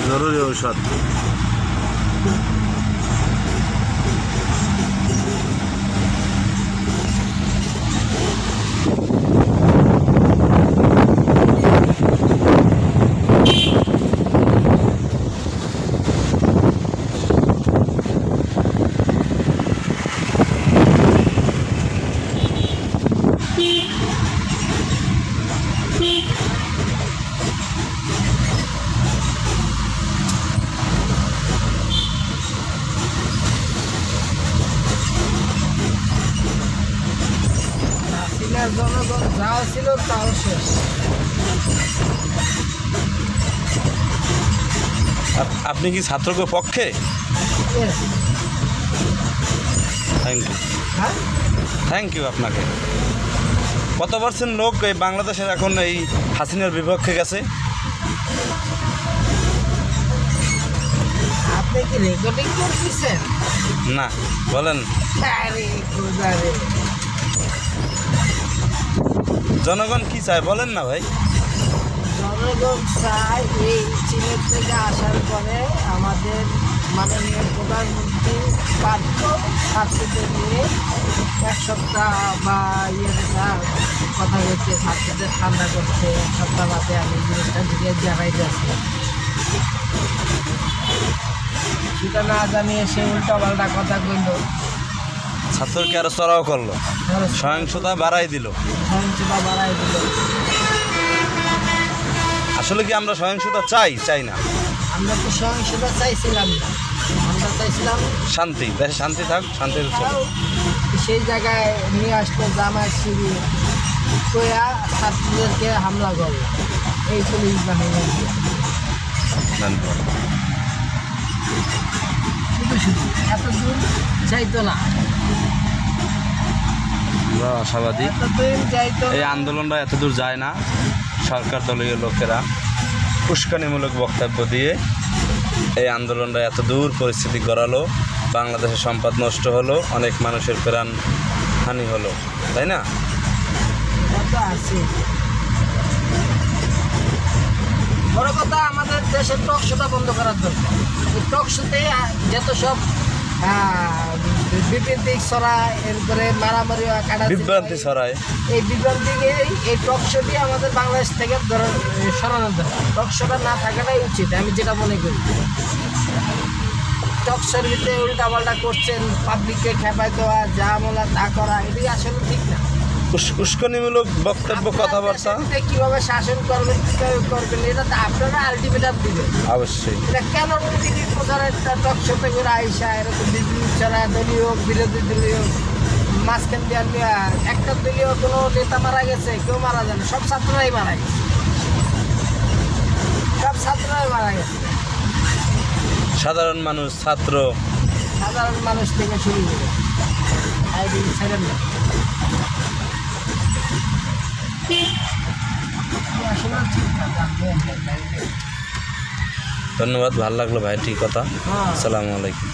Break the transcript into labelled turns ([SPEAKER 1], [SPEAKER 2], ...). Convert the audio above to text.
[SPEAKER 1] জরুরি ঔষধ।
[SPEAKER 2] জনগণ যাও ছিল তাও শেষ।
[SPEAKER 1] আপনি কি ছাত্রকে পক্ষে? থ্যাংক ইউ, থ্যাংক ইউ আপনাকে। কত পার্সেন্ট লোক এই বাংলাদেশের এখন এই হাসিনার বিপক্ষে গেছে?
[SPEAKER 2] আপনি কি রেকর্ডিং করতেছেন?
[SPEAKER 1] না, বলেন। জনগণ কি চায় বলেন না ভাই।
[SPEAKER 2] জনগণ চায় এই চীনের থেকে আসার পরে আমাদের মাননীয় প্রধানমন্ত্রী পার্থ ছাত্রদের নিয়ে এক সপ্তাহ বা কথা বলছে, ছাত্রদের ঠান্ডা করছে। এক সপ্তাহ বাদে আমি জিনিসটা দিকে জানাইতে আসি, সেটা না জানিয়ে সে উল্টা পাল্টা কথা কইল,
[SPEAKER 1] ছাত্রকে আরো চড়াও করলো, সহিংসতা বাড়াই দিল। আসলে কি আমরা সহিংসতা চাই না?
[SPEAKER 2] আমরা তো সহিংসতা চাইছিলাম না, আমরা চাইছিলাম
[SPEAKER 1] শান্তি, দেশে শান্তি থাক, শান্তি।
[SPEAKER 2] সেই জায়গায় নিয়ে আসলো জামায়াত শিবির কইয়া ছাত্রদেরকে হামলা করলো এই পুলিশ বাহিনী। এত দূর চাইতো না,
[SPEAKER 1] আমরা আশাবাদী এই আন্দোলনটা এত দূর যায় না। সরকার দলীয় লোকেরা উস্কানিমূলক বক্তব্য দিয়ে এই আন্দোলনটা এত দূর পরিস্থিতি গড়ালো, বাংলাদেশের সম্পদ নষ্ট হলো, অনেক মানুষের প্রাণ হানি হলো, তাই না?
[SPEAKER 2] বড় কথা আমাদের দেশের টক শোটা বন্ধ করার দরকার। এই টক শোতে যত সব বিবৃতি ছড়ায়, এরপরে মারামারি
[SPEAKER 1] বিভ্রান্তি ছড়ায়,
[SPEAKER 2] এই বিভ্রান্তিকে এই টক শোটি আমাদের বাংলাদেশ থেকে সরানো দরকার। টক শোটা না থাকাটাই উচিত, আমি যেটা মনে করি। টক শোর ভিতরে উল্টাপাল্টা করছেন, পাবলিককে খেপায় দেওয়া, যা বলা তা করা, এটি আসলে ঠিক না।
[SPEAKER 1] উস্কানিমূলক বক্তব্য, কথাবার্তা
[SPEAKER 2] কিভাবে শাসন করবেন, কীভাবে করবেন, এটা তো আপনারা আলটিমেটাম দিবেন
[SPEAKER 1] অবশ্যই।
[SPEAKER 2] এটা কেন প্রতিদিন প্রচারের টক শোতে করে আইসা এরকম বিজনেস ছাড়া দলীয় হোক বিরোধী দলীয় মাঝখান দিয়ে একটা দলীয় কোনো নেতা মারা গেছে, কেউ মারা যায় না, সব ছাত্ররাই মারা গেছে, সব ছাত্ররাই মারা গেছে।
[SPEAKER 1] সাধারণ মানুষ, ছাত্র,
[SPEAKER 2] সাধারণ মানুষ থেকে শুরু করে ছেড়েন না।
[SPEAKER 1] ধন্যবাদ, ভালো লাগলো ভাই, ঠিক কথা। আসসালামু আলাইকুম।